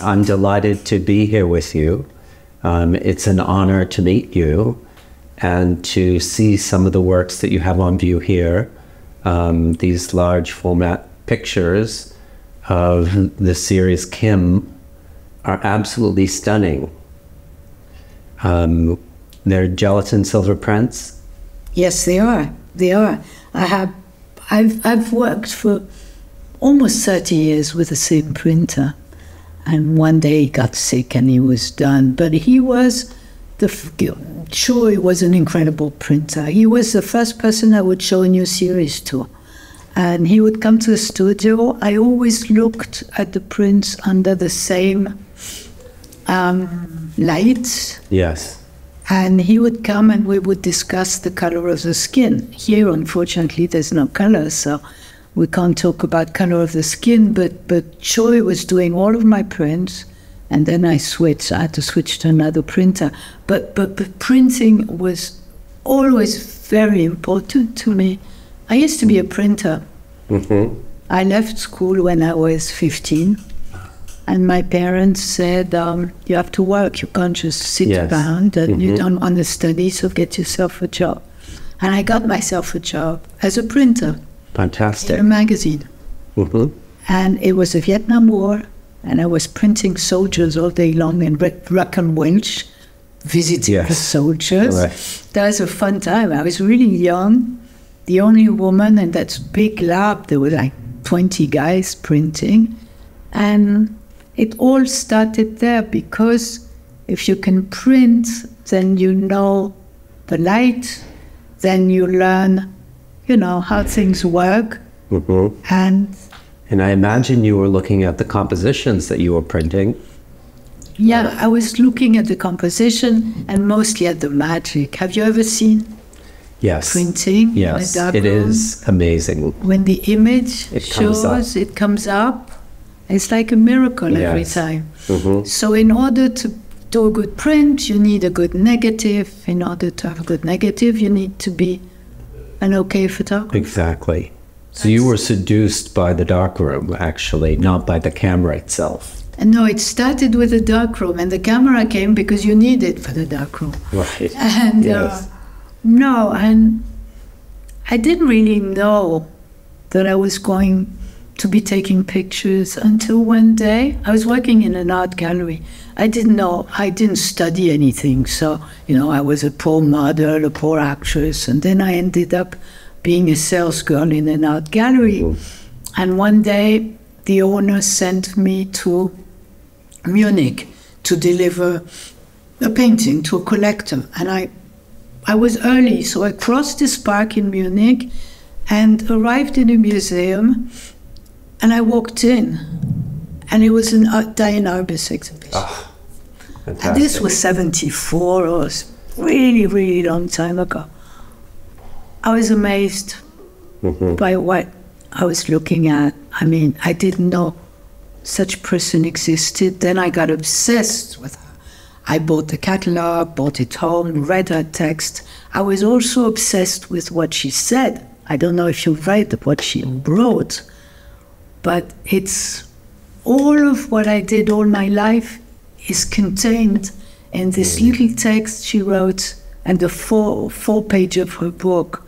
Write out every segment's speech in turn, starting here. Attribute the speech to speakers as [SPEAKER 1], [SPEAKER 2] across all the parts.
[SPEAKER 1] I'm delighted to be here with you. It's an honor to meet you and to see some of the works that you have on view here. These large format pictures of the series Kim are absolutely stunning. They're gelatin silver prints.
[SPEAKER 2] Yes, they are. They are. I've worked for almost 30 years with the same printer, and one day he got sick and he was done. But he was Choi was an incredible printer. He was the first person I would show a new series to, and he would come to the studio. I always looked at the prints under the same light.
[SPEAKER 1] Yes.
[SPEAKER 2] And he would come and we would discuss the color of the skin. Here, unfortunately, there's no color, so we can't talk about color of the skin, but Choi was doing all of my prints, and then I switched. I had to switch to another printer. But printing was always very important to me. I used to be a printer. Mm-hmm. I left school when I was 15. And my parents said, you have to work, you can't just sit around, and you don't want to study, so get yourself a job. And I got myself a job as a printer.
[SPEAKER 1] Fantastic.
[SPEAKER 2] In a magazine. Mm-hmm. And it was the Vietnam War, and I was printing soldiers all day long in Ruck and Winch, visiting the soldiers. Right. That was a fun time. I was really young, the only woman in that big lab. There were like 20 guys printing. And it all started there, because if you can print, then you know the light, then you learn, you know, how things work. Mm-hmm. And
[SPEAKER 1] I imagine you were looking at the compositions that you were printing.
[SPEAKER 2] Yeah, I was looking at the composition and mostly at the magic. Have you ever seen printing?
[SPEAKER 1] Yes, it is amazing.
[SPEAKER 2] When the image it comes up. It's like a miracle every time. Mm-hmm. So in order to do a good print, you need a good negative. In order to have a good negative, you need to be an okay photographer.
[SPEAKER 1] Exactly. So you were seduced by the darkroom, actually, not by the camera itself.
[SPEAKER 2] And no, it started with the darkroom, and the camera came because you need it for the darkroom.
[SPEAKER 1] Right.
[SPEAKER 2] And and I didn't really know that I was going to be taking pictures until one day I was working in an art gallery. I didn't study anything, so I was a poor model, a poor actress, and then I ended up being a sales girl in an art gallery. Mm-hmm. And one day the owner sent me to Munich to deliver a painting to a collector, and I was early, so I crossed this park in Munich and arrived in a museum. And I walked in, and it was an Diane Arbus exhibition. Oh, and this was 74, or really, really long time ago. I was amazed by what I was looking at. I mean, I didn't know such person existed. Then I got obsessed with her. I bought the catalog, bought it home, read her text. I was also obsessed with what she said. I don't know if you read what she wrote. But it's all of what I did all my life is contained in this little text she wrote and the four page of her book,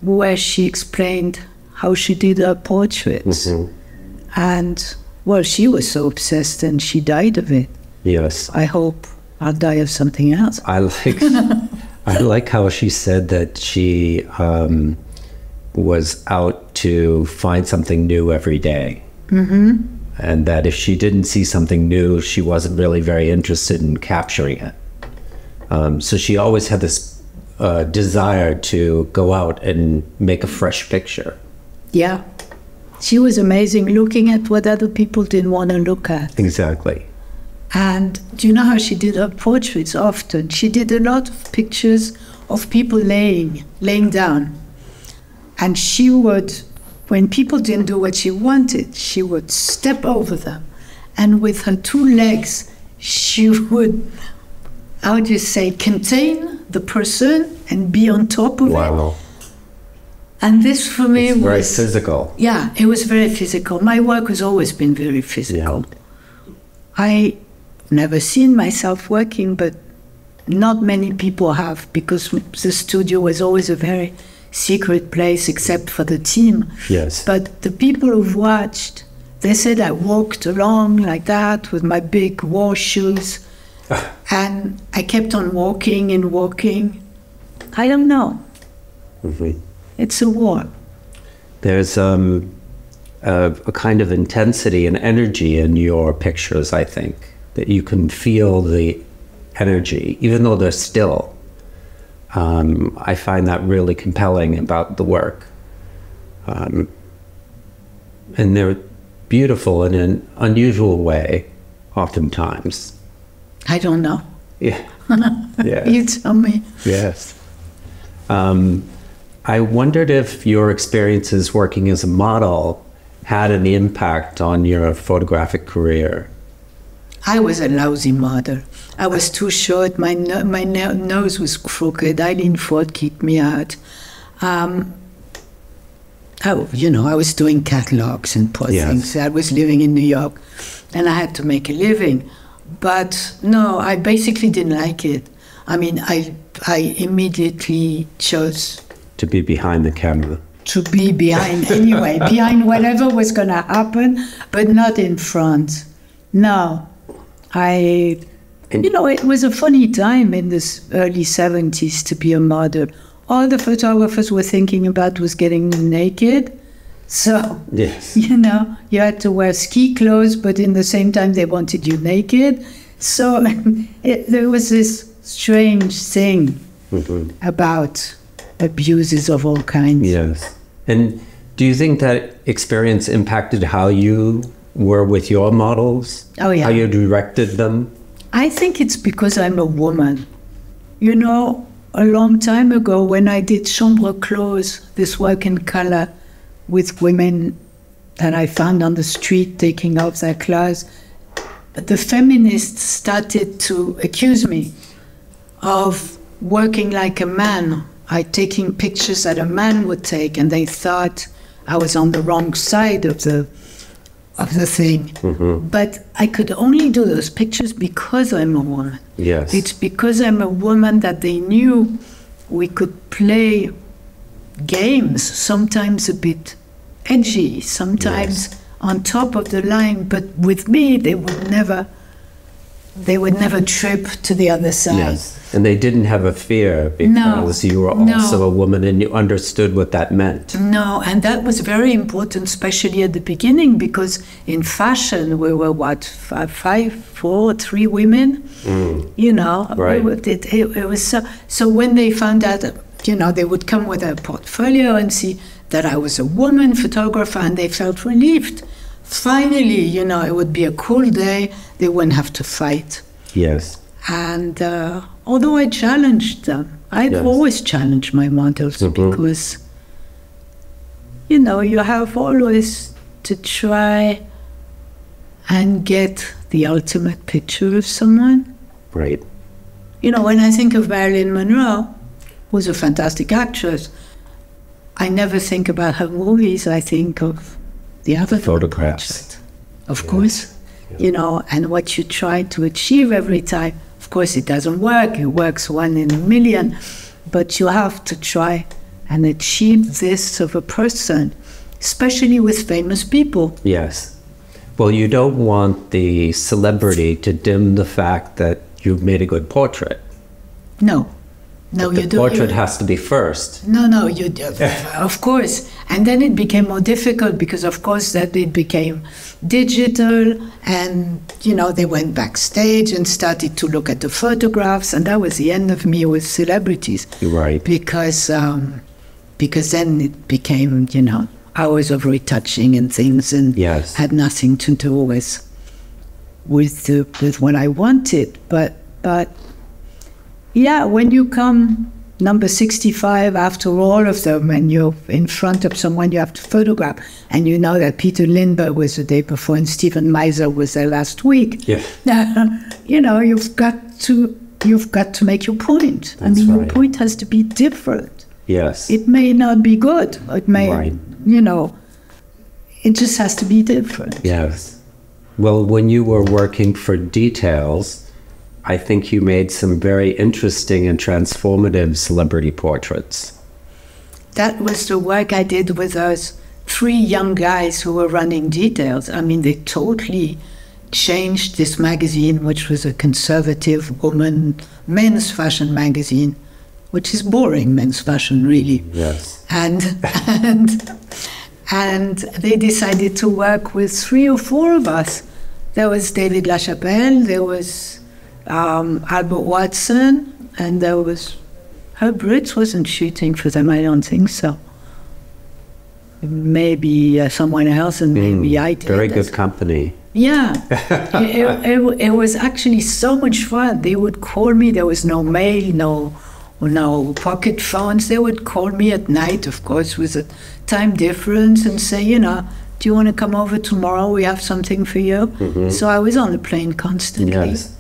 [SPEAKER 2] where she explained how she did her portraits. Mm-hmm. And, well, she was so obsessed and she died of it.
[SPEAKER 1] Yes.
[SPEAKER 2] I hope I'll die of something else.
[SPEAKER 1] I like how she said that she was out to find something new every day. Mm-hmm. And that if she didn't see something new, she wasn't really very interested in capturing it. So she always had this desire to go out and make a fresh picture.
[SPEAKER 2] Yeah. She was amazing, looking at what other people didn't want to look at.
[SPEAKER 1] Exactly.
[SPEAKER 2] And do you know how she did her portraits often? She did a lot of pictures of people laying down. And she would, when people didn't do what she wanted, she would step over them. And with her two legs, she would, how would you say, contain the person and be on top of it. And this for me was
[SPEAKER 1] very physical.
[SPEAKER 2] Yeah, it was very physical. My work has always been very physical. I never seen myself working, but not many people have, because the studio was always a very secret place except for the team.
[SPEAKER 1] Yes.
[SPEAKER 2] But the people who've watched, they said I walked along like that with my big war shoes and I kept on walking and walking. I don't know.
[SPEAKER 1] Mm-hmm.
[SPEAKER 2] It's a war.
[SPEAKER 1] There's a kind of intensity and energy in your pictures, I think, that you can feel the energy, even though they're still. I find that really compelling about the work. And they're beautiful in an unusual way, oftentimes.
[SPEAKER 2] I don't know.
[SPEAKER 1] Yeah. Yeah.
[SPEAKER 2] You tell me.
[SPEAKER 1] Yes. I wondered if your experiences working as a model had any impact on your photographic career.
[SPEAKER 2] I was a lousy model. I was too short. My nose was crooked. Eileen Ford kicked me out. I was doing catalogs and poor things. I was living in New York, and I had to make a living. But no, I basically didn't like it. I mean, I immediately chose
[SPEAKER 1] to be behind the camera.
[SPEAKER 2] To be behind anyway, behind whatever was going to happen, but not in front. No. It was a funny time in this early 70s to be a model. All the photographers were thinking about was getting naked. So,
[SPEAKER 1] yes.
[SPEAKER 2] You had to wear ski clothes, but in the same time they wanted you naked. So there was this strange thing about abuses of all kinds.
[SPEAKER 1] Yes. And do you think that experience impacted how you were with your models?
[SPEAKER 2] Oh, yeah.
[SPEAKER 1] How you directed them?
[SPEAKER 2] I think it's because I'm a woman. A long time ago when I did Chambre Close, this work in color with women that I found on the street taking off their clothes, the feminists started to accuse me of working like a man. Taking pictures that a man would take, and they thought I was on the wrong side of the thing. Mm-hmm. But I could only do those pictures because I'm a woman.
[SPEAKER 1] Yes.
[SPEAKER 2] It's because I'm a woman that they knew we could play games, sometimes a bit edgy, sometimes on top of the line, but with me they would never trip to the other side.
[SPEAKER 1] Yes. And they didn't have a fear because you were also a woman and you understood what that meant.
[SPEAKER 2] No, and that was very important, especially at the beginning, because in fashion we were, 3 women?
[SPEAKER 1] Right.
[SPEAKER 2] It was so when they found out, they would come with a portfolio and see that I was a woman photographer, and they felt relieved. Finally, it would be a cool day, they wouldn't have to fight.
[SPEAKER 1] Yes.
[SPEAKER 2] And although I challenged them, I'd always challenge my models because, you have always to try and get the ultimate picture of someone.
[SPEAKER 1] Right.
[SPEAKER 2] When I think of Marilyn Monroe, who's a fantastic actress, I never think about her movies. I think of the other
[SPEAKER 1] photographs.
[SPEAKER 2] Of course, and what you try to achieve every time. Of course, it doesn't work. It works 1 in a million. But you have to try and achieve this of a person, especially with famous people.
[SPEAKER 1] Yes. Well, you don't want the celebrity to dim the fact that you've made a good portrait.
[SPEAKER 2] No. No,
[SPEAKER 1] but the portrait has to be first.
[SPEAKER 2] No, you do. Of course. And then it became more difficult because, of course, that it became digital, and, they went backstage and started to look at the photographs, and that was the end of me with celebrities.
[SPEAKER 1] Right.
[SPEAKER 2] Because then it became, hours of retouching and things, and had nothing to do with what I wanted. But yeah, when you come number 65 after all of them, and you're in front of someone you have to photograph, and you know that Peter Lindbergh was the day before and Stephen Meisel was there last week.
[SPEAKER 1] Yeah.
[SPEAKER 2] You've got to make your point.
[SPEAKER 1] That's
[SPEAKER 2] your point has to be different.
[SPEAKER 1] Yes.
[SPEAKER 2] It may not be good. It may,
[SPEAKER 1] right.
[SPEAKER 2] It just has to be different.
[SPEAKER 1] Yes. Well, when you were working for Details, I think you made some very interesting and transformative celebrity portraits.
[SPEAKER 2] That was the work I did with those 3 young guys who were running Details. I mean, they totally changed this magazine, which was a conservative men's fashion magazine, which is boring men's fashion, really.
[SPEAKER 1] Yes.
[SPEAKER 2] And they decided to work with 3 or 4 of us. There was David LaChapelle, there was Albert Watson, and there was Herb Ritts wasn't shooting for them, I don't think so. Maybe someone else, and maybe I did.
[SPEAKER 1] Very good company.
[SPEAKER 2] Yeah, it was actually so much fun. They would call me. There was no mail, no pocket phones. They would call me at night, of course, with a time difference, and say, you know, do you want to come over tomorrow? We have something for you. Mm-hmm. So I was on the plane constantly.
[SPEAKER 1] Yes.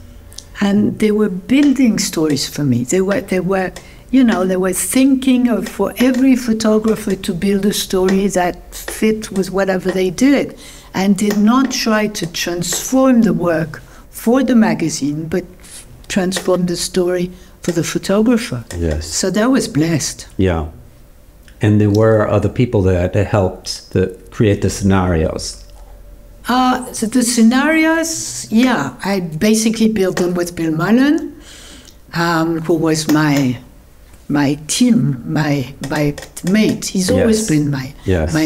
[SPEAKER 2] And they were building stories for me. They were, you know, they were thinking of, for every photographer to build a story that fit with whatever they did, and did not try to transform the work for the magazine, but transform the story for the photographer.
[SPEAKER 1] Yes.
[SPEAKER 2] So that was blessed.
[SPEAKER 1] Yeah. And there were other people that helped create the scenarios.
[SPEAKER 2] So the scenarios, yeah, I basically built them with Bill Mullen, who was my team, my mate. He's always been my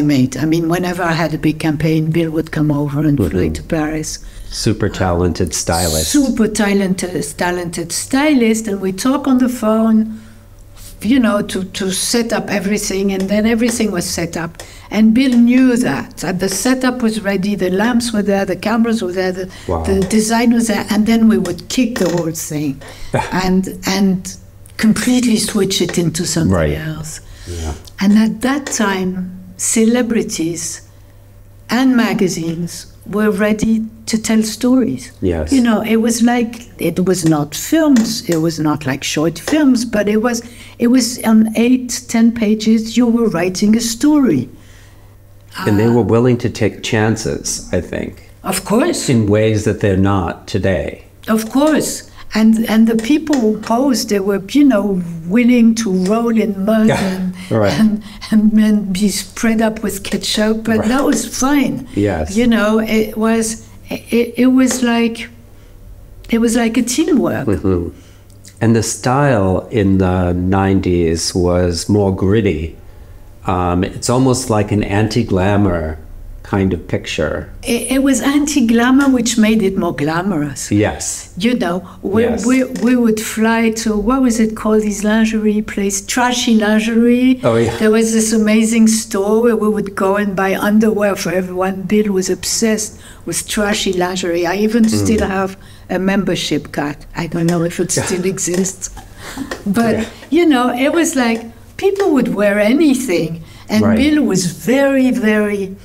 [SPEAKER 2] mate. I mean, whenever I had a big campaign, Bill would come over and fly to Paris.
[SPEAKER 1] Super talented stylist.
[SPEAKER 2] Super talented stylist, and we talk on the phone, you know, to set up everything, and then everything was set up. And Bill knew that the setup was ready, the lamps were there, the cameras were there, the design was there, and then we would kick the whole thing and completely switch it into something else. Yeah. And at that time, celebrities and magazines were ready to tell stories.
[SPEAKER 1] Yes.
[SPEAKER 2] You know, it was like, it was not films, it was not like short films, but it was on 8-10 pages, you were writing a story.
[SPEAKER 1] And they were willing to take chances, I think.
[SPEAKER 2] Of course.
[SPEAKER 1] In ways that they're not today.
[SPEAKER 2] Of course. And the people who posed, they were, you know, willing to roll in mud and be spread up with ketchup, but that was fine.
[SPEAKER 1] Yes.
[SPEAKER 2] You know, it was like a teamwork.
[SPEAKER 1] Mm-hmm. And the style in the 90s was more gritty. It's almost like an anti-glamour kind of picture.
[SPEAKER 2] It was anti-glamour, which made it more glamorous.
[SPEAKER 1] Yes.
[SPEAKER 2] You know, we would fly to, what was it called, this lingerie place, Trashy Lingerie.
[SPEAKER 1] Oh, yeah.
[SPEAKER 2] There was this amazing store where we would go and buy underwear for everyone. Bill was obsessed with trashy lingerie. I even still have a membership card. I don't know if it still exists. But, you know, it was like people would wear anything. And Bill was very, very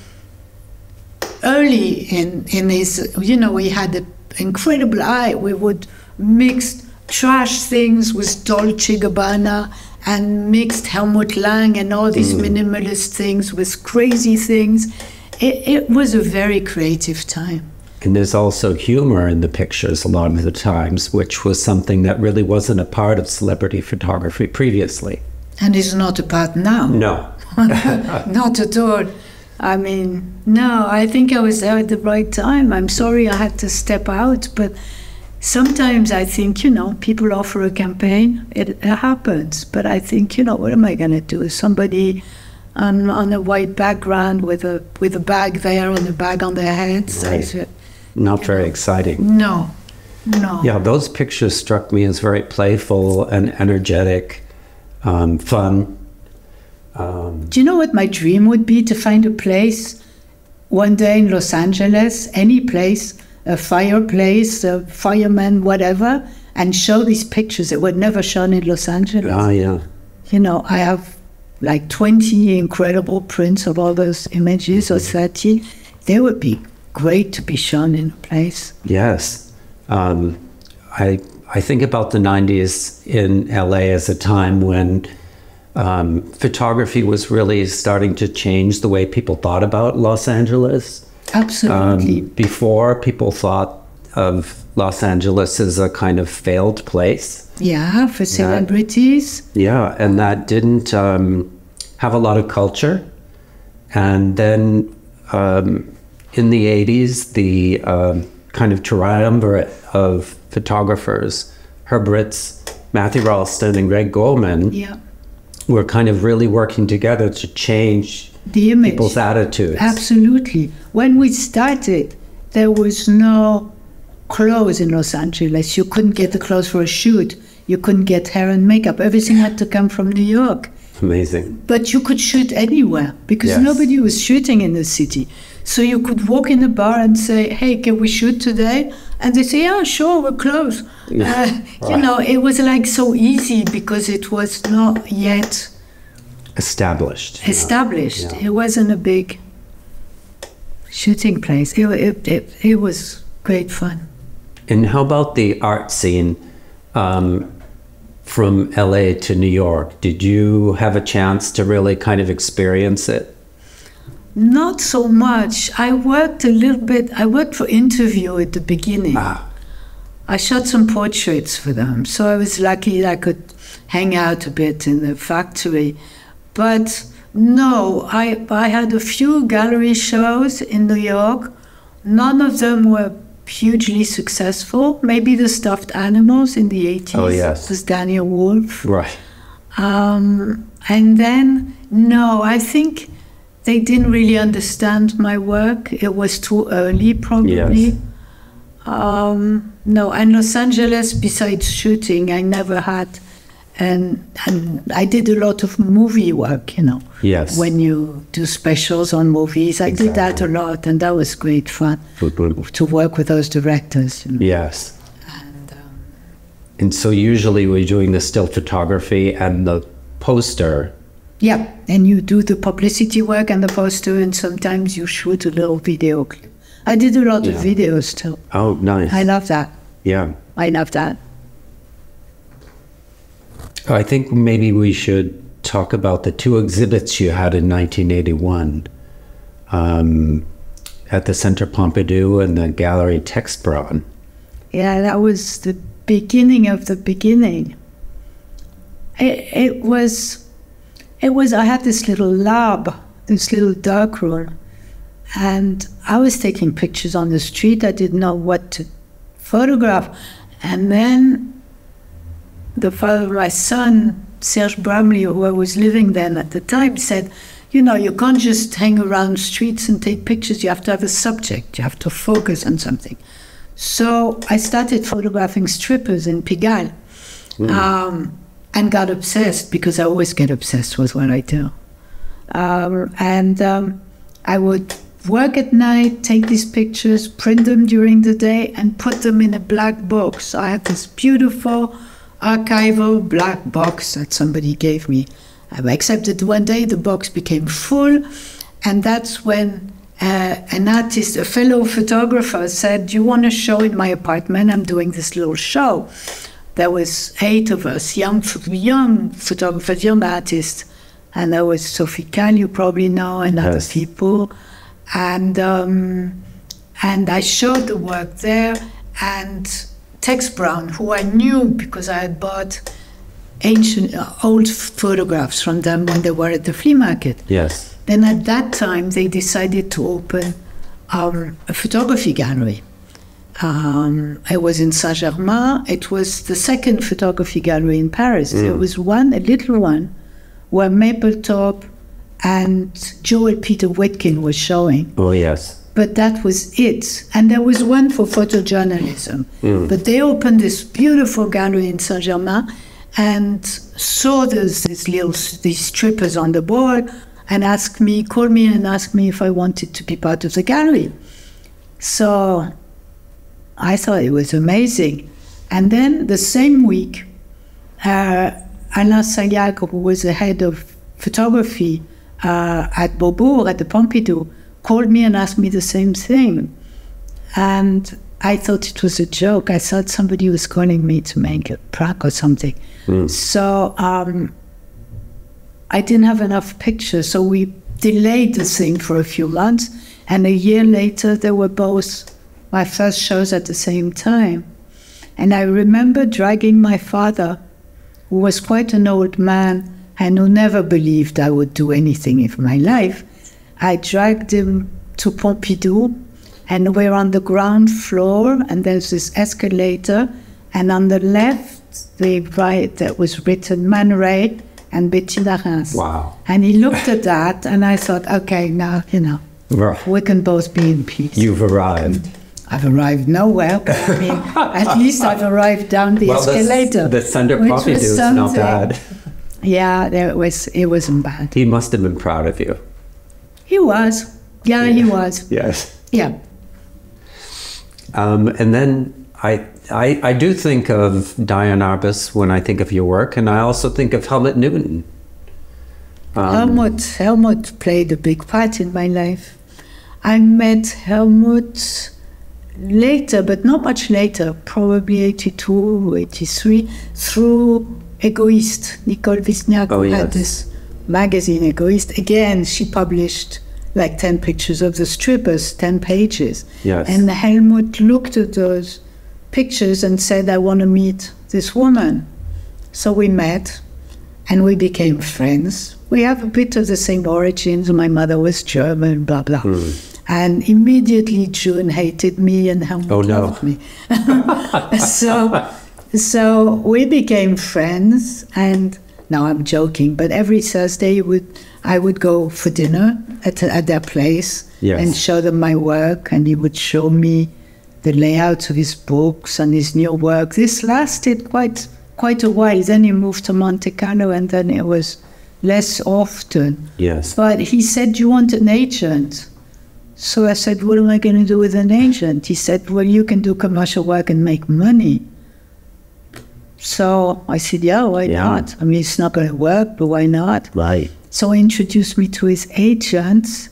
[SPEAKER 2] early in his, you know, he had an incredible eye. We would mix trash things with Dolce & Gabbana and mixed Helmut Lang and all these minimalist things with crazy things. It was a very creative time.
[SPEAKER 1] And there's also humor in the pictures a lot of the times, which was something that really wasn't a part of celebrity photography previously.
[SPEAKER 2] And is not a part now.
[SPEAKER 1] No.
[SPEAKER 2] Not at all. I mean, no, I think I was there at the right time. I'm sorry I had to step out, but sometimes I think, you know, people offer a campaign, it happens. But I think, you know, what am I going to do? Somebody on a white background with a bag there and a bag on their heads.
[SPEAKER 1] Right. Not very exciting.
[SPEAKER 2] No.
[SPEAKER 1] Yeah, those pictures struck me as very playful and energetic, fun.
[SPEAKER 2] Do you know what my dream would be? To find a place one day in Los Angeles, any place, a fireplace, a fireman, whatever, and show these pictures that were never shown in Los Angeles.
[SPEAKER 1] Ah, yeah.
[SPEAKER 2] You know, I have like 20 incredible prints of all those images, or 30. They would be great to be shown in a place.
[SPEAKER 1] Yes. I think about the 90s in LA as a time when photography was really starting to change the way people thought about Los Angeles.
[SPEAKER 2] Absolutely.
[SPEAKER 1] Before, people thought of Los Angeles as a kind of failed place.
[SPEAKER 2] Yeah, for celebrities.
[SPEAKER 1] Yeah, and that didn't have a lot of culture. And then in the 80s, the kind of triumvirate of photographers, Herb Ritz, Matthew Ralston, and Greg Goldman, were kind of really working together to change
[SPEAKER 2] the image,
[SPEAKER 1] people's attitudes.
[SPEAKER 2] Absolutely. When we started, there was no clothes in Los Angeles. You couldn't get the clothes for a shoot. You couldn't get hair and makeup. Everything had to come from New York.
[SPEAKER 1] Amazing.
[SPEAKER 2] But you could shoot anywhere because nobody was shooting in the city. So you could walk in a bar and say, hey, can we shoot today? And they say, yeah, sure, we're close.
[SPEAKER 1] Right.
[SPEAKER 2] You know, it was like so easy because it was not yet
[SPEAKER 1] established.
[SPEAKER 2] Yeah. It wasn't a big shooting place. It was great fun.
[SPEAKER 1] And how about the art scene from LA to New York? Did you have a chance to really kind of experience it?
[SPEAKER 2] Not so much. I worked a little bit. I worked for Interview at the beginning. I shot some portraits for them, so I was lucky I could hang out a bit in the factory. But no, I had a few gallery shows in New York. None of them were hugely successful. Maybe the stuffed animals in the 80s.
[SPEAKER 1] Oh, yes.
[SPEAKER 2] It was Daniel Wolf.
[SPEAKER 1] Right.
[SPEAKER 2] And then, no, I think they didn't really understand my work. It was too early, probably.
[SPEAKER 1] Yes.
[SPEAKER 2] No, and Los Angeles, besides shooting, I never had, and I did a lot of movie work, you know.
[SPEAKER 1] Yes.
[SPEAKER 2] When you do specials on movies, I did that a lot, and that was great fun to work with those directors. You know.
[SPEAKER 1] Yes. And so usually we're doing the still photography and the poster.
[SPEAKER 2] Yeah, and you do the publicity work and the poster, and sometimes you shoot a little video clip. I did a lot of videos too.
[SPEAKER 1] Oh, nice.
[SPEAKER 2] I love that.
[SPEAKER 1] Yeah.
[SPEAKER 2] I love that.
[SPEAKER 1] I think maybe we should talk about the two exhibits you had in 1981 at the Centre Pompidou and the Gallery Texbron.
[SPEAKER 2] Yeah, that was the beginning of the beginning. It was, I had this little lab, this little dark room, and I was taking pictures on the street. I didn't know what to photograph. And then the father of my son, Serge Bramley, who I was living then at the time, said, you know, you can't just hang around streets and take pictures. You have to have a subject. You have to focus on something. So I started photographing strippers in Pigalle and got obsessed, because I always get obsessed with what I do. I would work at night, take these pictures, print them during the day, and put them in a black box. I had this beautiful archival black box that somebody gave me. Except that one day the box became full, and that's when an artist, a fellow photographer, said, do you want to show in my apartment? I'm doing this little show. There was 8 of us, young photographers, young artists, and there was Sophie Calle, you probably know, and other people. And I showed the work there, and Tex Brown, who I knew because I had bought old photographs from them when they were at the flea market.
[SPEAKER 1] Yes.
[SPEAKER 2] Then at that time, they decided to open a photography gallery. It was in Saint-Germain. It was the second photography gallery in Paris. There was one, a little one, where Mapletop and Joel Peter Witkin was showing.
[SPEAKER 1] Oh, yes.
[SPEAKER 2] But that was it. And there was one for photojournalism. But they opened this beautiful gallery in Saint-Germain and saw these strippers on the wall and called me and asked me if I wanted to be part of the gallery. So I thought it was amazing. And then the same week, Alain Saliac, who was the head of photography at Beaubourg, at the Pompidou, called me and asked me the same thing. And I thought it was a joke. I thought somebody was calling me to make a prank or something. So I didn't have enough pictures, so we delayed the thing for a few months. And a year later, they were both my first shows at the same time. And I remember dragging my father, who was quite an old man and who never believed I would do anything in my life. I dragged him to Pompidou, and we're on the ground floor, and there's this escalator, and on the left, the right, that was written Man Ray and Bettina Rheims.
[SPEAKER 1] Wow.
[SPEAKER 2] And he looked at that, and I thought, okay, now, we can both be in peace.
[SPEAKER 1] You've arrived.
[SPEAKER 2] I've arrived nowhere, but I mean, at least I've arrived down the escalator.
[SPEAKER 1] The Thunder Pompidou is not bad.
[SPEAKER 2] Yeah, it wasn't bad.
[SPEAKER 1] He must have been proud of you.
[SPEAKER 2] He was. Yeah, he was.
[SPEAKER 1] Yes.
[SPEAKER 2] Yeah.
[SPEAKER 1] And then I do think of Diane Arbus when I think of your work, and I also think of Helmut Newton.
[SPEAKER 2] Helmut played a big part in my life. I met Helmut later, but not much later, probably 82, 83, through Egoist. Nicole Wisniak had this magazine, Egoist. Again, she published like 10 pictures of the strippers, 10 pages.
[SPEAKER 1] Yes.
[SPEAKER 2] And Helmut looked at those pictures and said, I want to meet this woman. So we met, and we became friends. We have a bit of the same origins. My mother was German, blah, blah. And immediately June hated me and Helmut loved me. So we became friends, and now I'm joking, but every Thursday I would go for dinner at their place and show them my work, and he would show me the layouts of his books and his new work. This lasted quite a while. Then he moved to Monte Carlo, and then it was less often.
[SPEAKER 1] Yes.
[SPEAKER 2] But he said, you want an agent? So I said, what am I going to do with an agent? He said, well, you can do commercial work and make money. So I said, yeah, why not? I mean, it's not going to work, but why not?
[SPEAKER 1] Right.
[SPEAKER 2] So he introduced me to his agent,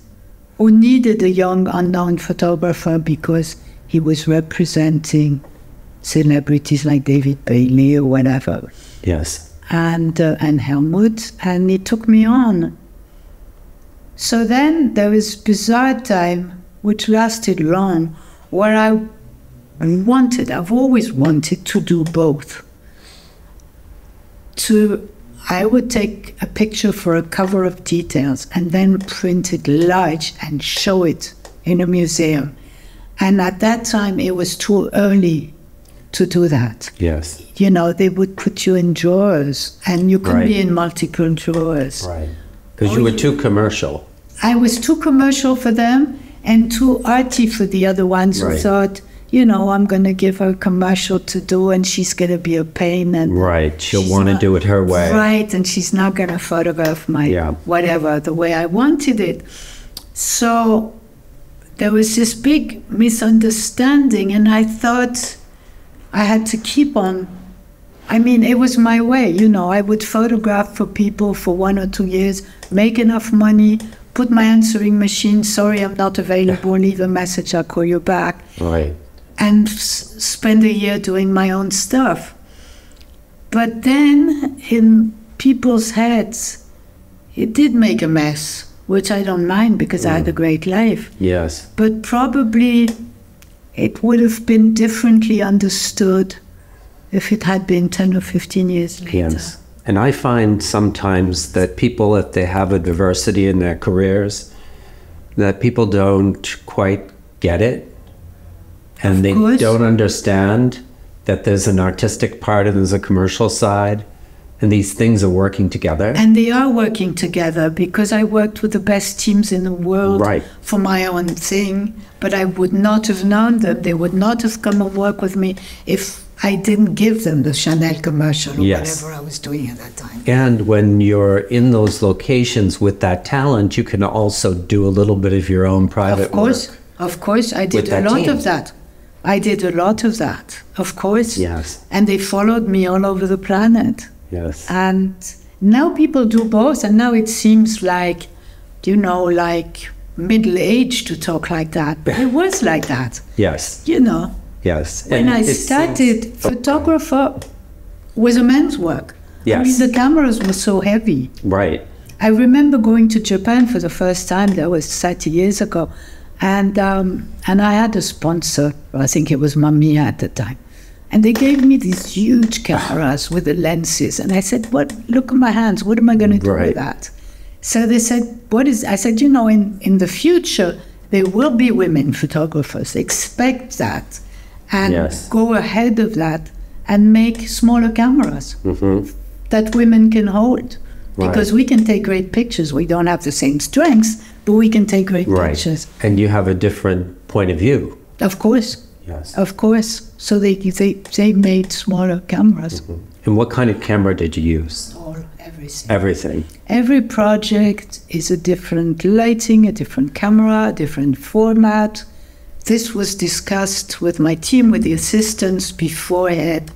[SPEAKER 2] who needed a young, unknown photographer because he was representing celebrities like David Bailey or whatever.
[SPEAKER 1] Yes.
[SPEAKER 2] And Helmut, and he took me on. So then there was a bizarre time, which lasted long, where I've always wanted to do both. I would take a picture for a cover of details and then print it large and show it in a museum. And at that time, it was too early to do that.
[SPEAKER 1] Yes.
[SPEAKER 2] They would put you in drawers, and you could be in multiple drawers.
[SPEAKER 1] Right. Because you were too commercial.
[SPEAKER 2] I was too commercial for them and too arty for the other ones who thought, I'm going to give her a commercial to do, and she's going to be a pain. And
[SPEAKER 1] she'll want to do it her way.
[SPEAKER 2] Right, and she's not going to photograph my whatever, the way I wanted it. So there was this big misunderstanding, and I thought I had to keep on. I mean, it was my way, I would photograph for people for 1 or 2 years, make enough money, put my answering machine, sorry, I'm not available, leave a message, I'll call you back.
[SPEAKER 1] Right.
[SPEAKER 2] And spend a year doing my own stuff. But then in people's heads, it did make a mess, which I don't mind because I had a great life.
[SPEAKER 1] Yes.
[SPEAKER 2] But probably it would have been differently understood if it had been 10 or 15 years later.
[SPEAKER 1] Yes. And I find sometimes that people, if they have a diversity in their careers, that people don't quite get it. And they don't understand that there's an artistic part and there's a commercial side, and these things are working together.
[SPEAKER 2] And they are working together, because I worked with the best teams in the world for my own thing, but I would not have known them. They would not have come and work with me if I didn't give them the Chanel commercial or whatever I was doing at that time.
[SPEAKER 1] And when you're in those locations with that talent, you can also do a little bit of your own private work.
[SPEAKER 2] Of course, I did a lot of that. Of course.
[SPEAKER 1] Yes.
[SPEAKER 2] And they followed me all over the planet.
[SPEAKER 1] Yes.
[SPEAKER 2] And now people do both, and now it seems like, like middle-aged to talk like that. But it was like that.
[SPEAKER 1] Yes. Yes.
[SPEAKER 2] When I started, photographer was a man's work.
[SPEAKER 1] Yes.
[SPEAKER 2] I mean, the cameras were so heavy.
[SPEAKER 1] Right.
[SPEAKER 2] I remember going to Japan for the first time. That was 30 years ago. And I had a sponsor, I think it was Mamiya at the time. And they gave me these huge cameras with the lenses. And I said, "What? Look at my hands. What am I going to do with that?" So they said, "What is?" I said, in the future, there will be women photographers. Expect that. And go ahead of that and make smaller cameras that women can hold. Because we can take great pictures. We don't have the same strengths, but we can take great pictures.
[SPEAKER 1] And you have a different point of view.
[SPEAKER 2] Of course.
[SPEAKER 1] Yes.
[SPEAKER 2] Of course. So they made smaller cameras.
[SPEAKER 1] And what kind of camera did you use?
[SPEAKER 2] Everything.
[SPEAKER 1] Everything.
[SPEAKER 2] Every project is a different lighting, a different camera, a different format. This was discussed with my team, with the assistants beforehand,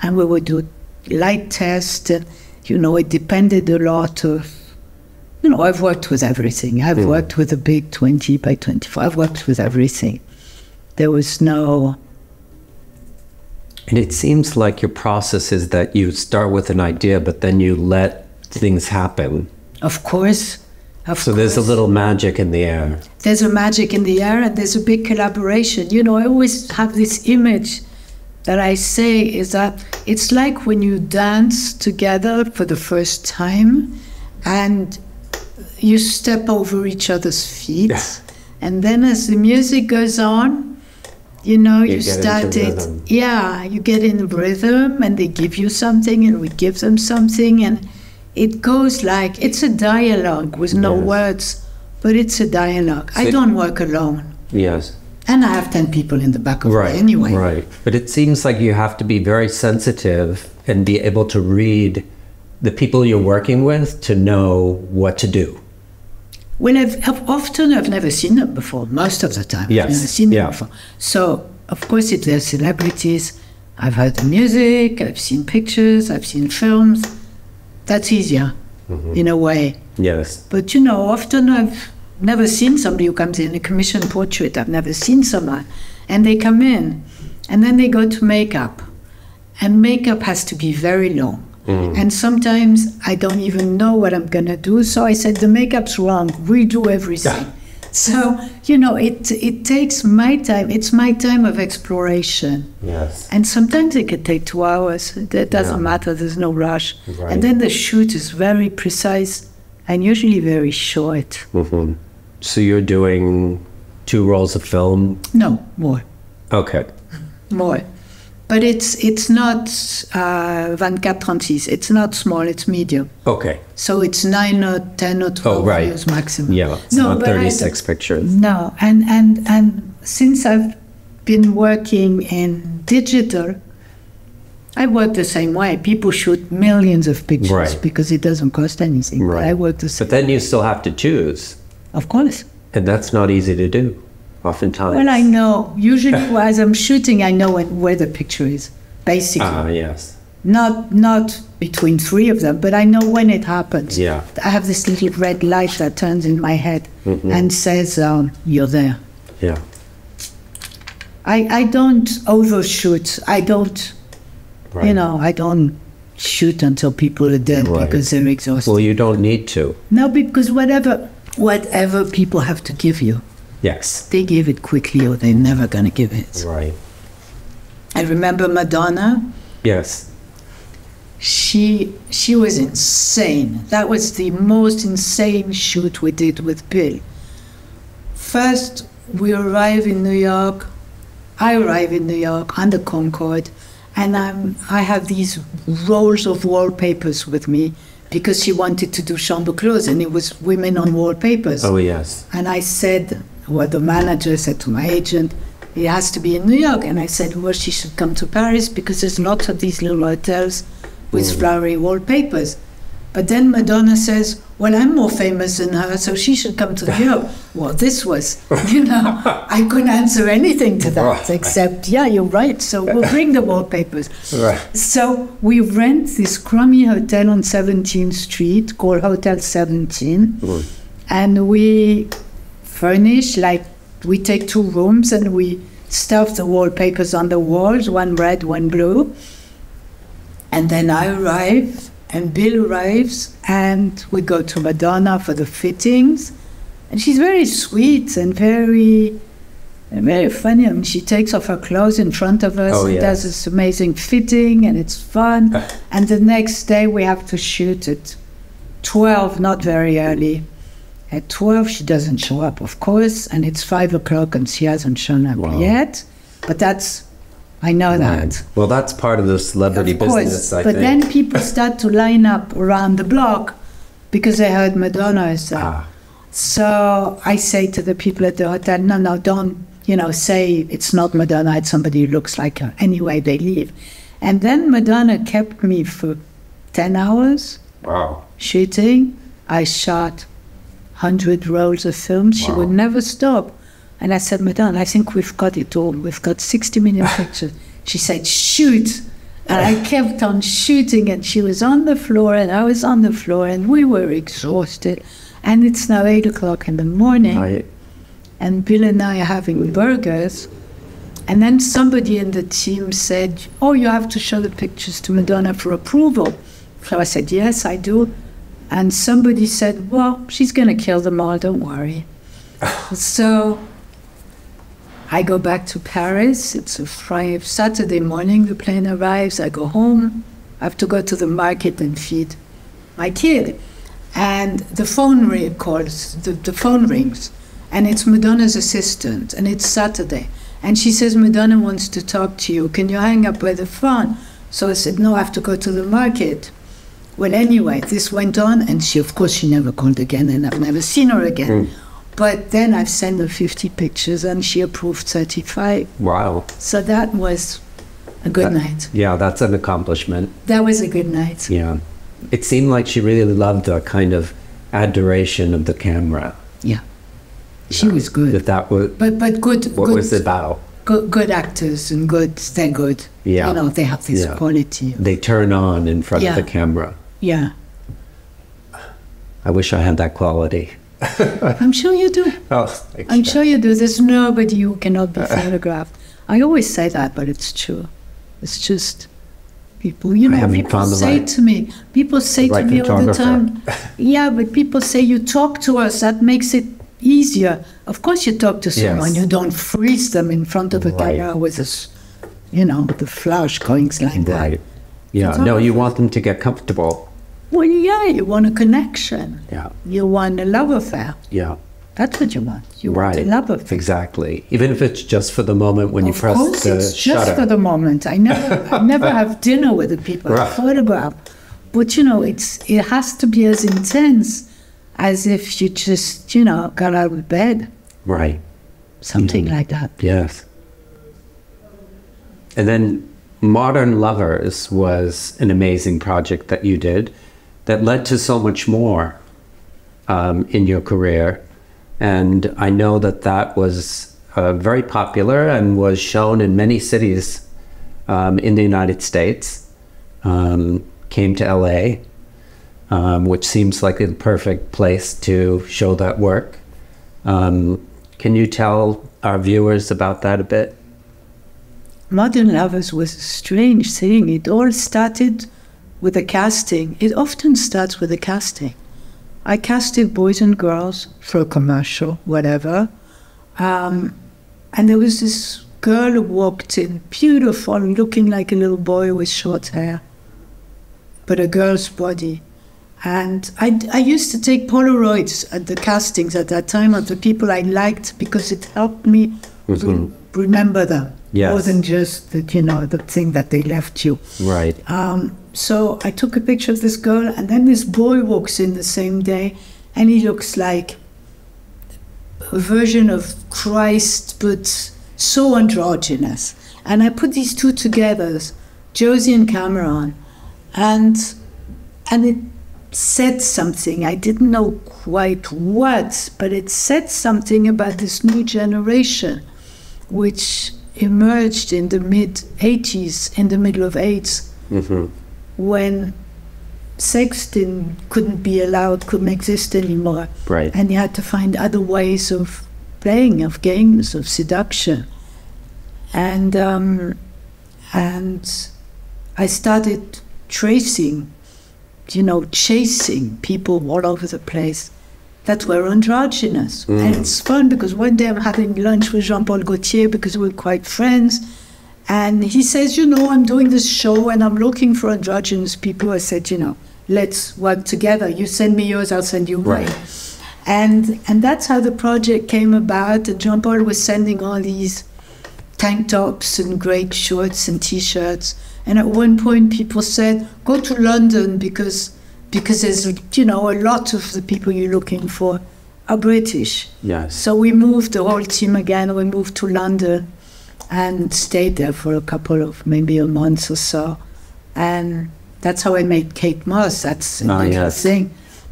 [SPEAKER 2] and we would do light tests. It depended a lot of, I've worked with everything. I've worked with a big 20 by 24. I've worked with everything. There was no...
[SPEAKER 1] And it seems like your process is that you start with an idea, but then you let things happen.
[SPEAKER 2] Of course.
[SPEAKER 1] So there's a little magic in the air.
[SPEAKER 2] There's a magic in the air, and there's a big collaboration. I always have this image that I say is that it's like when you dance together for the first time and you step over each other's feet. And then as the music goes on, you start it. Yeah, you get in rhythm, and they give you something, and we give them something, and it goes like, it's a dialogue with no words, but it's a dialogue. So I don't work alone.
[SPEAKER 1] Yes.
[SPEAKER 2] And I have 10 people in the back of me anyway.
[SPEAKER 1] Right. But it seems like you have to be very sensitive and be able to read the people you're working with to know what to do.
[SPEAKER 2] Well, I've never seen them before, most of the time.
[SPEAKER 1] Yes.
[SPEAKER 2] I've never seen them before. So, of course, if they're celebrities, I've heard the music, I've seen pictures, I've seen films. That's easier, in a way.
[SPEAKER 1] Yes.
[SPEAKER 2] But, often I've never seen somebody who comes in a commissioned portrait. I've never seen someone. And they come in, and then they go to makeup. And makeup has to be very long. And sometimes I don't even know what I'm going to do. So I said, the makeup's wrong. Redo everything. So, it takes my time. It's my time of exploration.
[SPEAKER 1] Yes.
[SPEAKER 2] And sometimes it could take 2 hours. That doesn't matter. There's no rush. Right. And then the shoot is very precise and usually very short.
[SPEAKER 1] So you're doing 2 rolls of film?
[SPEAKER 2] No, more.
[SPEAKER 1] Okay.
[SPEAKER 2] More. But it's not 24-36. It's not small, it's medium.
[SPEAKER 1] Okay.
[SPEAKER 2] So it's 9 or 10 or 12 views maximum.
[SPEAKER 1] Yeah, it's not 36 pictures.
[SPEAKER 2] No, and since I've been working in digital, I work the same way. People shoot millions of pictures because it doesn't cost anything.
[SPEAKER 1] Right.
[SPEAKER 2] I work the same.
[SPEAKER 1] But then you still have to choose.
[SPEAKER 2] Of course.
[SPEAKER 1] And that's not easy to do. Oftentimes.
[SPEAKER 2] Well, I know. Usually, as I'm shooting, I know where the picture is, basically.
[SPEAKER 1] Yes.
[SPEAKER 2] Not between 3 of them, but I know when it happens.
[SPEAKER 1] Yeah.
[SPEAKER 2] I have this little red light that turns in my head and says, "You're there."
[SPEAKER 1] Yeah.
[SPEAKER 2] I don't overshoot. I don't. I don't shoot until people are dead because they're exhausted.
[SPEAKER 1] Well, you don't need to.
[SPEAKER 2] No, because whatever people have to give you.
[SPEAKER 1] Yes.
[SPEAKER 2] They give it quickly or they're never going to give it.
[SPEAKER 1] Right.
[SPEAKER 2] I remember Madonna.
[SPEAKER 1] Yes.
[SPEAKER 2] She was insane. That was the most insane shoot we did with Bill. First, we arrive in New York. I arrive in New York on the Concorde, and I have these rolls of wallpapers with me because she wanted to do chambre close, and it was women on wallpapers.
[SPEAKER 1] Oh, yes.
[SPEAKER 2] And I said, the manager said to my agent, it has to be in New York. And I said, well, she should come to Paris because there's lots of these little hotels with flowery wallpapers. But then Madonna says, well, I'm more famous than her, so she should come to New York. Well, this was, I couldn't answer anything to that except, yeah, you're right, so we'll bring the wallpapers.
[SPEAKER 1] Right.
[SPEAKER 2] So we rent this crummy hotel on 17th Street called Hotel 17, and we furnish, we take 2 rooms and we stuff the wallpapers on the walls, one red, one blue. And then I arrive, and Bill arrives, and we go to Madonna for the fittings. And she's very sweet and very funny. I mean, she takes off her clothes in front of us and does this amazing fitting, and it's fun. And the next day we have to shoot at 12, not very early. At 12, she doesn't show up, of course, and it's 5 o'clock and she hasn't shown up yet. But I know that.
[SPEAKER 1] Well, that's part of the celebrity business, I think.
[SPEAKER 2] But then people start to line up around the block because they heard Madonna is there. So I say to the people at the hotel, no, don't, say it's not Madonna, it's somebody who looks like her. Anyway, they leave. And then Madonna kept me for 10 hours shooting. I shot 100 rolls of film. She would never stop. And I said, Madonna, I think we've got it all. We've got 60 million pictures. She said, shoot. And I kept on shooting, and she was on the floor, and I was on the floor, and we were exhausted. And it's now 8 o'clock in the morning, and Bill and I are having burgers. And then somebody in the team said, oh, you have to show the pictures to Madonna for approval. So I said, yes, I do. And somebody said, well, she's going to kill them all, don't worry. So I go back to Paris. It's a Saturday morning. The plane arrives. I go home. I have to go to the market and feed my kid. And the phone the phone rings. And it's Madonna's assistant. And it's Saturday. And she says, Madonna wants to talk to you. Can you hang up by the phone? So I said, no, I have to go to the market. Well, anyway, this went on. And she never called again. And I've never seen her again. But then I've sent her 50 pictures, and she approved 35. Wow. So that was a good night.
[SPEAKER 1] Yeah, that's an accomplishment.
[SPEAKER 2] That was a good night.
[SPEAKER 1] Yeah. It seemed like she really loved the kind of adoration of the camera.
[SPEAKER 2] Yeah. She was good.
[SPEAKER 1] That was,
[SPEAKER 2] but good.
[SPEAKER 1] What was it about?
[SPEAKER 2] Good actors and they're good.
[SPEAKER 1] Yeah.
[SPEAKER 2] They have this quality.
[SPEAKER 1] They turn on in front of the camera.
[SPEAKER 2] Yeah.
[SPEAKER 1] I wish I had that quality.
[SPEAKER 2] I'm sure you do. I'm sure you do. There's nobody who cannot be photographed. I always say that, but it's true. It's just people, people say to me all the time, yeah, but people say you talk to us, that makes it easier. Of course you talk to someone, you don't freeze them in front of a camera with this, the flash going like that.
[SPEAKER 1] Right. Yeah, no, you want them to get comfortable.
[SPEAKER 2] Well, yeah, you want a connection.
[SPEAKER 1] Yeah.
[SPEAKER 2] You want a love affair.
[SPEAKER 1] Yeah.
[SPEAKER 2] That's what you want. You want a love affair.
[SPEAKER 1] Exactly. Even if it's just for the moment when you press the shutter.
[SPEAKER 2] It's just for the moment. I never have dinner with the people I photograph. But, it has to be as intense as if you just, got out of bed.
[SPEAKER 1] Right.
[SPEAKER 2] Something like that.
[SPEAKER 1] Yes. And then Modern Lovers was an amazing project that you did that led to so much more in your career. And I know that was very popular and was shown in many cities in the United States. Came to LA, which seems like a perfect place to show that work. Can you tell our viewers about that a bit?
[SPEAKER 2] Modern Lovers was a strange thing. It all started with a casting. It often starts with a casting. I casted boys and girls for a commercial, whatever. And there was this girl who walked in, beautiful, looking like a little boy with short hair, but a girl's body. And I used to take Polaroids at the castings at that time of the people I liked because it helped me remember them.
[SPEAKER 1] Yes.
[SPEAKER 2] More than just the thing that they left you.
[SPEAKER 1] Right.
[SPEAKER 2] So I took a picture of this girl, and then this boy walks in the same day, and he looks like a version of Christ, but so androgynous. And I put these two together, Josie and Cameron, and it said something. I didn't know quite what, but it said something about this new generation, which emerged in the mid-80s, in the middle of AIDS, when sexting couldn't exist anymore.
[SPEAKER 1] Right.
[SPEAKER 2] And you had to find other ways of playing, of games, of seduction. And I started tracing, chasing people all over the place that were androgynous. And it's fun because one day I'm having lunch with Jean-Paul Gaultier because we're quite friends. And he says, you know, I'm doing this show and I'm looking for androgynous people. I said, you know, let's work together. You send me yours, I'll send you mine. And that's how the project came about. And Jean-Paul was sending all these tank tops and great shorts and T-shirts. And at one point people said, go to London because there's, you know, a lot of the people you're looking for are British.
[SPEAKER 1] Yes.
[SPEAKER 2] So we moved the whole team again. We moved to London and stayed there for a couple of, maybe a month or so. And that's how I met Kate Moss. That's interesting.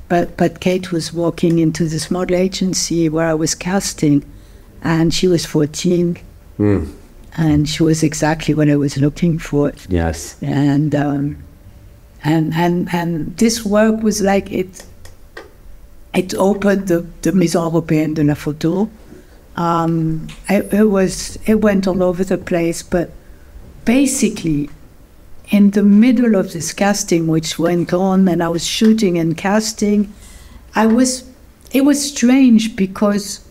[SPEAKER 2] But Kate was walking into this model agency where I was casting, and she was 14. And she was exactly what I was looking for.
[SPEAKER 1] Yes.
[SPEAKER 2] And this work was like it opened the Maison Européenne de la Photo. It went all over the place, but basically in the middle of this casting, which went on, and I was shooting and casting, it was strange because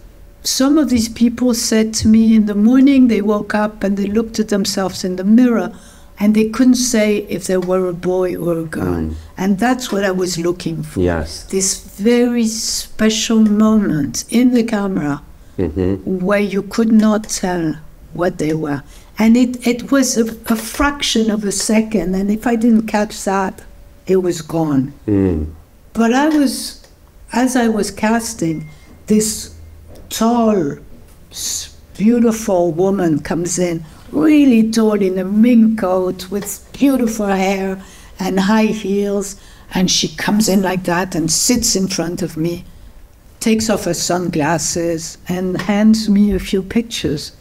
[SPEAKER 2] some of these people said to me in the morning, they woke up and they looked at themselves in the mirror and they couldn't say if they were a boy or a girl. And that's what I was looking for.
[SPEAKER 1] Yes.
[SPEAKER 2] This very special moment in the camera where you could not tell what they were. And it was a fraction of a second, and if I didn't catch that, it was gone. But as I was casting, this tall, beautiful woman comes in, really tall in a mink coat with beautiful hair and high heels, and she comes in like that and sits in front of me, takes off her sunglasses and hands me a few pictures.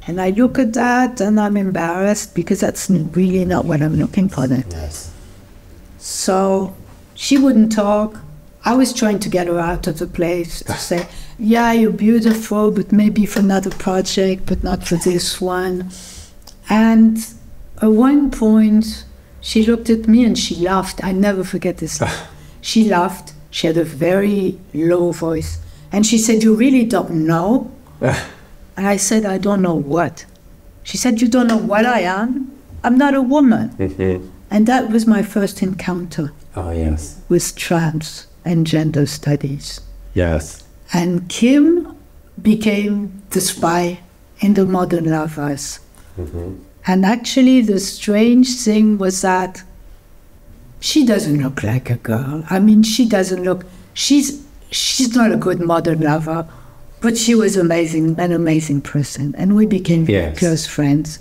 [SPEAKER 2] And I look at that and I'm embarrassed because that's really not what I'm looking for then.
[SPEAKER 1] Yes.
[SPEAKER 2] So she wouldn't talk. I was trying to get her out of the place to say, yeah, you're beautiful, but maybe for another project, but not for this one. And at one point, she looked at me and she laughed. I never forget this. She laughed. She had a very low voice. And she said, you really don't know? And I said, I don't know what. She said, you don't know what I am? I'm not a woman. And that was my first encounter with trans and gender studies.
[SPEAKER 1] Yes.
[SPEAKER 2] And Kim became the spy in the modern lovers. And actually the strange thing was that she doesn't look like a girl. I mean, she doesn't look, she's not a good modern lover, but she was amazing, an amazing person. And we became close friends.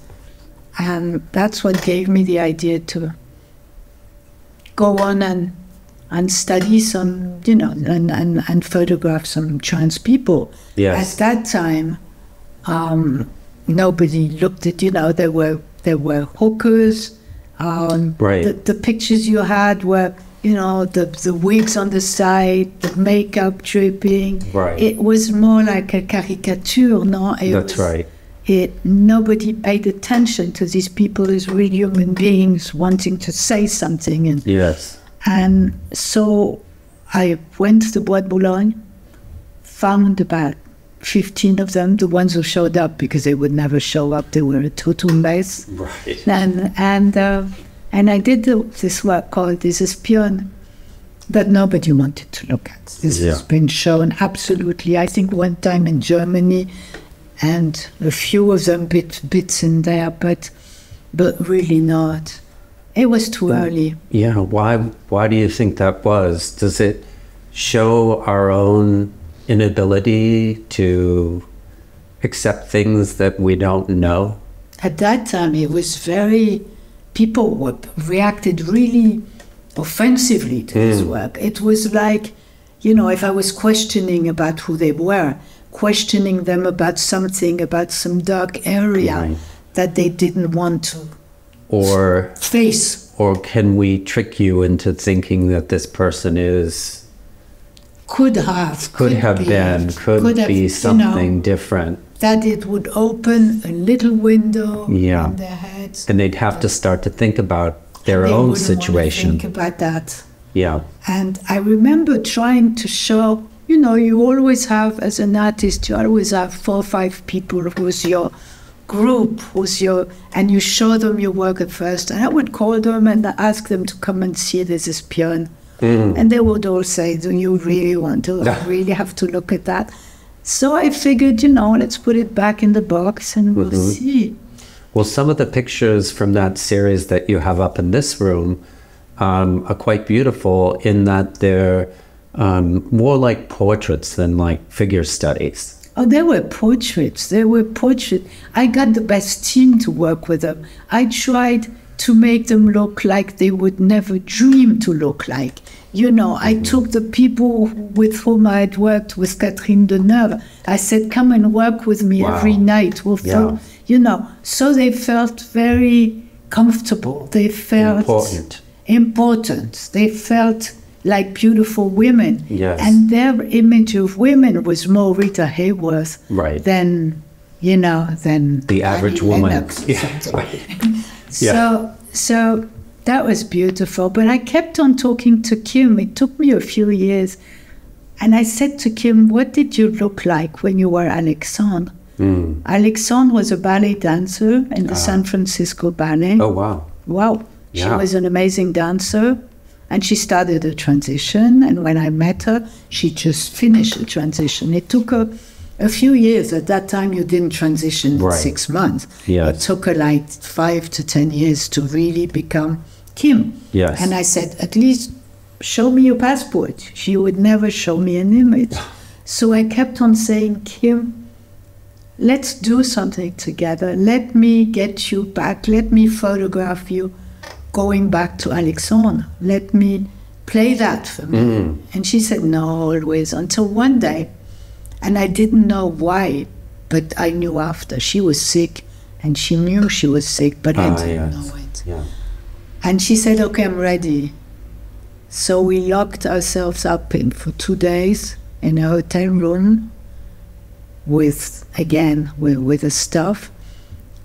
[SPEAKER 2] And that's what gave me the idea to go on and study some, you know, and photograph some trans people.
[SPEAKER 1] Yes.
[SPEAKER 2] At that time, nobody looked at, you know, there were hookers. The pictures you had were, you know, the wigs on the side, the makeup dripping.
[SPEAKER 1] Right.
[SPEAKER 2] It was more like a caricature, no?
[SPEAKER 1] That's right.
[SPEAKER 2] Nobody paid attention to these people as real human beings wanting to say something. And,
[SPEAKER 1] yes.
[SPEAKER 2] And so I went to the Bois de Boulogne, found about 15 of them, the ones who showed up because they would never show up. They were a total mess.
[SPEAKER 1] Right.
[SPEAKER 2] And I did this work called Des Espions that nobody wanted to look at. This has been shown absolutely, I think, one time in Germany, and a few of them bits in there, but really not. It was too early.
[SPEAKER 1] Yeah, why do you think that was? Does it show our own inability to accept things that we don't know?
[SPEAKER 2] At that time, it was people reacted really offensively to this work. It was like, you know, if I was questioning about who they were, questioning them about something, about some dark area that they didn't want to face.
[SPEAKER 1] Or can we trick you into thinking that this person could be something different?
[SPEAKER 2] That it would open a little window in their heads.
[SPEAKER 1] And they'd have to start to think about their own situation.
[SPEAKER 2] Think about that.
[SPEAKER 1] Yeah.
[SPEAKER 2] And I remember trying to show, you know, you always have, as an artist, you always have 4 or 5 people who's your group, and you show them your work at first. And I would call them and ask them to come and see this piano. And they would all say, do you really want to? I really have to look at that. So I figured, you know, let's put it back in the box and we'll see.
[SPEAKER 1] Well, some of the pictures from that series that you have up in this room are quite beautiful in that they're more like portraits than like figure studies.
[SPEAKER 2] Oh, they were portraits. I got the best team to work with them. I tried to make them look like they would never dream to look like. You know, I took the people with whom I had worked with Catherine Deneuve. I said, come and work with me every night. We'll film, you know. So they felt very comfortable. They felt important. They felt like beautiful women.
[SPEAKER 1] Yes.
[SPEAKER 2] And their image of women was more Rita Hayworth than, you know, than
[SPEAKER 1] the average woman.
[SPEAKER 2] So that was beautiful. But I kept on talking to Kim. It took me a few years. And I said to Kim, what did you look like when you were Alexandre? Alexandre was a ballet dancer in the San Francisco Ballet.
[SPEAKER 1] Oh, wow.
[SPEAKER 2] Wow. She was an amazing dancer. And she started a transition. And when I met her, she just finished the transition. It took her a few years. At that time, you didn't transition in 6 months. It took her like 5 to 10 years to really become Kim. And I said, at least show me your passport. She would never show me an image. So I kept on saying, Kim, let's do something together. Let me get you back. Let me photograph you going back to Alexandre. Let me play that for me. And she said, no, always, until one day. And I didn't know why, but I knew after. She was sick, and she knew she was sick, but I didn't know it. And she said, okay, I'm ready. So we locked ourselves up for 2 days in a hotel room with the stuff.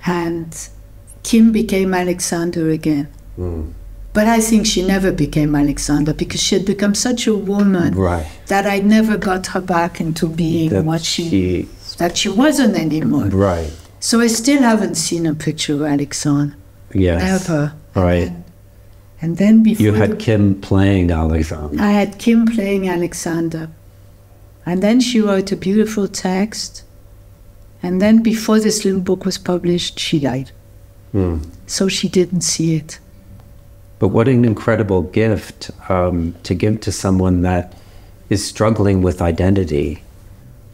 [SPEAKER 2] And Kim became Alexandre again. But I think she never became Alexandre because she had become such a woman that I never got her back into being that she wasn't anymore. So I still haven't seen a picture of Alexandre. Never. And then before
[SPEAKER 1] you had Kim playing Alexandre.
[SPEAKER 2] I had Kim playing Alexander. And then she wrote a beautiful text. And then before this little book was published, she died. So she didn't see it.
[SPEAKER 1] But what an incredible gift to give to someone that is struggling with identity,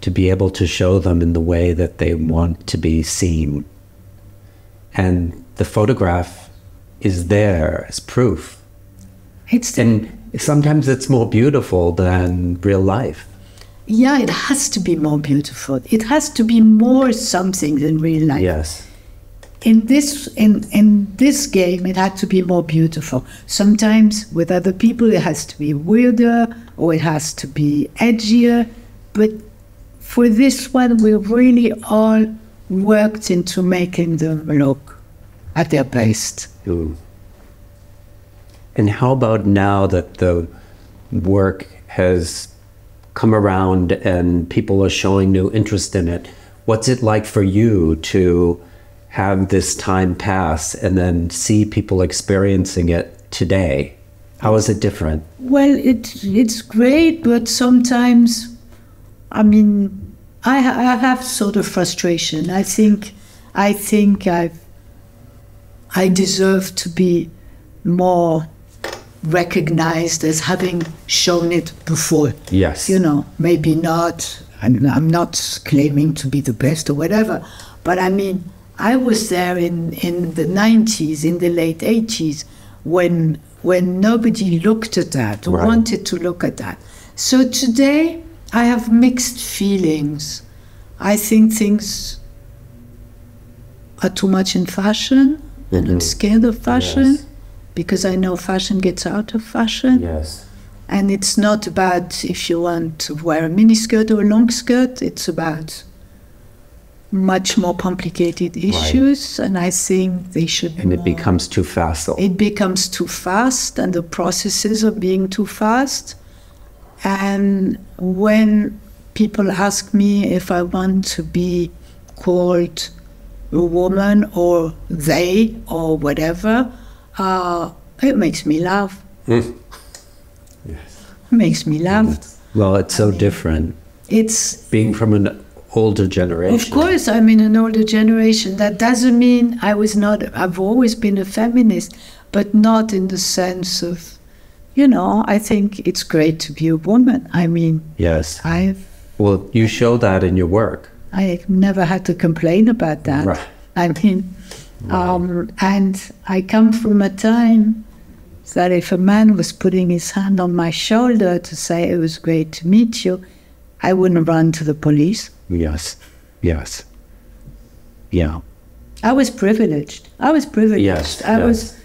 [SPEAKER 1] to be able to show them in the way that they want to be seen. And the photograph is there as proof. And sometimes it's more beautiful than real life.
[SPEAKER 2] Yeah, it has to be more beautiful. It has to be more something than real life. In this game, it had to be more beautiful. Sometimes with other people, it has to be weirder or it has to be edgier. But for this one, we really all worked into making them look at their best.
[SPEAKER 1] And how about now that the work has come around and people are showing new interest in it? What's it like for you to have this time pass and then see people experiencing it today? How is it different?
[SPEAKER 2] Well, it's great, but sometimes, I mean, I have sort of frustration. I think I deserve to be more recognized as having shown it before. You know, maybe not, I'm not claiming to be the best or whatever, but I mean, I was there in the 90s, in the late 80s, when nobody looked at that or wanted to look at that. So today, I have mixed feelings. I think things are too much in fashion, and I'm scared of fashion, because I know fashion gets out of fashion. And it's not about if you want to wear a miniskirt or a long skirt, it's about much more complicated issues, and I think they should.
[SPEAKER 1] And it becomes too facile.
[SPEAKER 2] It becomes too fast, and the processes are being too fast. And when people ask me if I want to be called a woman or they or whatever, it makes me laugh.
[SPEAKER 1] Yes.
[SPEAKER 2] It makes me laugh.
[SPEAKER 1] Well, it's so different.
[SPEAKER 2] It's
[SPEAKER 1] being from an older generation.
[SPEAKER 2] Of course, I'm in an older generation. That doesn't mean I've always been a feminist, but not in the sense of, I think it's great to be a woman. I mean,
[SPEAKER 1] yes.
[SPEAKER 2] Well,
[SPEAKER 1] you show that in your work.
[SPEAKER 2] I never had to complain about that.
[SPEAKER 1] Right.
[SPEAKER 2] I mean, right. And I come from a time that if a man was putting his hand on my shoulder to say it was great to meet you, I wouldn't run to the police.
[SPEAKER 1] Yes. Yes. Yeah.
[SPEAKER 2] I was privileged.
[SPEAKER 1] Yes.
[SPEAKER 2] Was,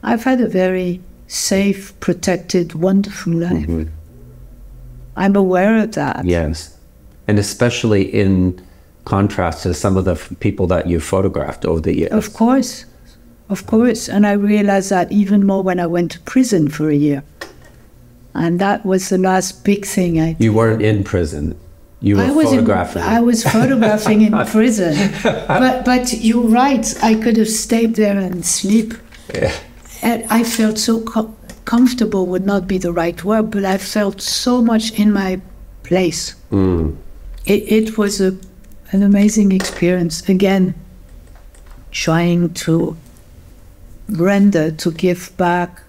[SPEAKER 2] I've had a very safe, protected, wonderful life. Mm-hmm. I'm aware of that.
[SPEAKER 1] Yes. And especially in contrast to some of the people that you photographed over the years.
[SPEAKER 2] Of course. And I realized that even more when I went to prison for a year. And that was the last big thing I did.
[SPEAKER 1] You weren't in prison. You were photographing.
[SPEAKER 2] I was photographing in prison. But you're right. I could have stayed there and sleep.
[SPEAKER 1] Yeah.
[SPEAKER 2] And I felt so comfortable would not be the right word, but I felt so much in my place.
[SPEAKER 1] Mm.
[SPEAKER 2] It was an amazing experience. Again, trying to give back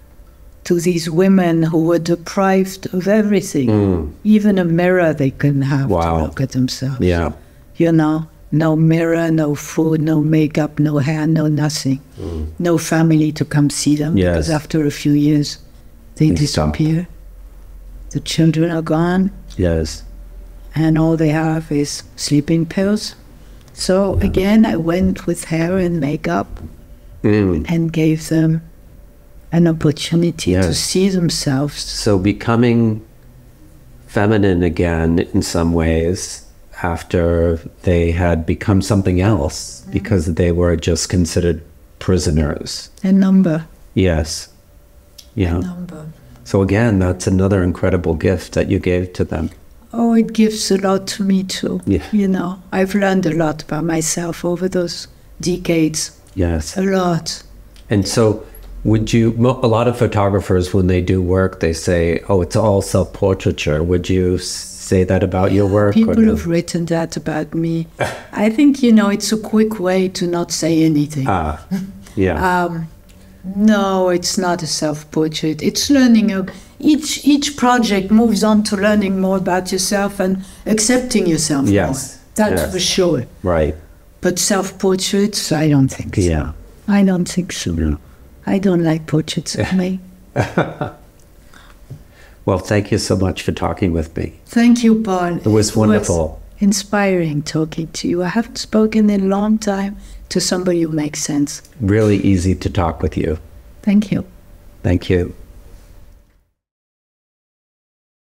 [SPEAKER 2] to these women who were deprived of everything. Even a mirror they couldn't have to look at themselves.
[SPEAKER 1] Yeah.
[SPEAKER 2] No mirror, no food, no makeup, no hair, no nothing. No family to come see them.
[SPEAKER 1] Yes.
[SPEAKER 2] Because after a few years, they disappear. The children are gone.
[SPEAKER 1] Yes.
[SPEAKER 2] And all they have is sleeping pills. So again, I went with hair and makeup and gave them an opportunity to see themselves.
[SPEAKER 1] So becoming feminine again in some ways after they had become something else because they were just considered prisoners.
[SPEAKER 2] A number.
[SPEAKER 1] Yes. Yeah.
[SPEAKER 2] A number.
[SPEAKER 1] So again, that's another incredible gift that you gave to them.
[SPEAKER 2] Oh, it gives a lot to me too.
[SPEAKER 1] Yeah.
[SPEAKER 2] I've learned a lot about myself over those decades.
[SPEAKER 1] Yes.
[SPEAKER 2] A lot.
[SPEAKER 1] And so a lot of photographers, when they do work, they say, oh, it's all self-portraiture. Would you say that about your work?
[SPEAKER 2] People have written that about me. I think, it's a quick way to not say anything.
[SPEAKER 1] Yeah.
[SPEAKER 2] No, it's not a self-portrait. It's learning. Each project moves on to learning more about yourself and accepting yourself more. That's for sure.
[SPEAKER 1] Right.
[SPEAKER 2] But self-portraits, I don't think so.
[SPEAKER 1] Yeah.
[SPEAKER 2] I don't think so.
[SPEAKER 1] Yeah.
[SPEAKER 2] I don't like portraits of me.
[SPEAKER 1] Well, thank you so much for talking with me.
[SPEAKER 2] Thank you, Paul.
[SPEAKER 1] It was wonderful.
[SPEAKER 2] It was inspiring talking to you. I haven't spoken in a long time to somebody who makes sense.
[SPEAKER 1] Really easy to talk with you.
[SPEAKER 2] Thank you.
[SPEAKER 1] Thank you.